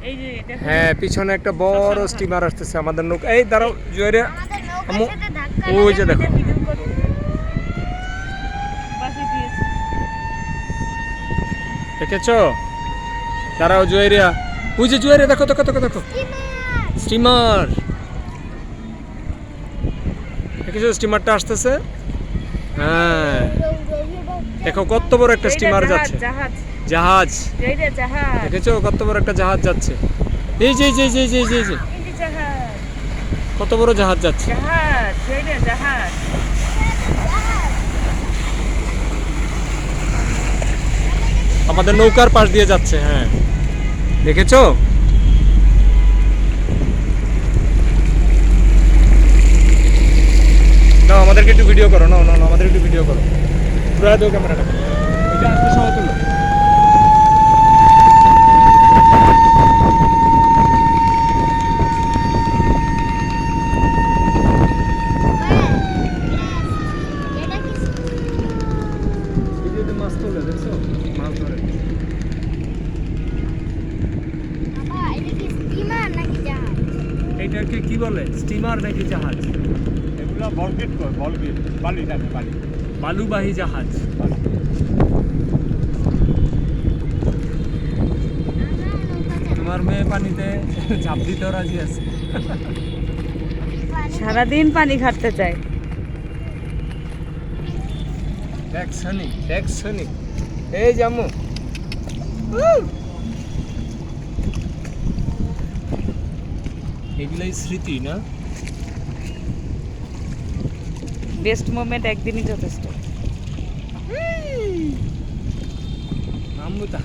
এই যে দেখো হ্যাঁ পিছনে একটা বড় স্টিমার আসতেছে আমাদের নৌকা। এই দাঁড়াও জুয়েরিয়া, আমাদের নৌকার আম্মু, সাথে ধাক্কা ওই যে দেখো। ভিডিও করো পাশে দিয়েছে দেখেছো? দাঁড়াও জুয়েরিয়া, ওই যে জুয়েরিয়া দেখো দেখো দেখো দেখো স্টিমার। দেখেছো স্টিমারটা আসতেছে? হ্যাঁ দেখো কত বড় একটা স্টিমার যাচ্ছে, জাহাজ জাহাজ। এই যে জাহাজ দেখেছো কত বড় একটা জাহাজ যাচ্ছে? এই যে এই যে এই যে এই যে এই যে এই যে জাহাজ কত বড় জাহাজ যাচ্ছে। জাহাজ এই যে জাহাজ আমাদের নৌকার পাশ দিয়ে যাচ্ছে। হ্যাঁ দেখেছো? না আমাদেরকে একটু ভিডিও করো, না না না আমাদের একটু ভিডিও করো, ঘুরে দাও ক্যামেরাটা, এটা আসতে সময় তুলো। ভিডিওতে মাছ তোলে, দেখছো মাছ ধরে। এইটাকে কি বলে, স্টিমার নাকি জাহাজ? এগুলো বলগেট কয়, বলগেট বালি টানে, বালি বালুবাহী জাহাজ। তোমার মেয়ে পানিতে ঝাঁপ দিতেও রাজি আছে। সারাদিন পানি ঘাটতে চায়। দেখ সনি, দেখ সনি, এই জামু। এগুলাই স্মৃতি না? বেস্ট মোমেন্ট একদিনই যথেষ্ট। আমুতা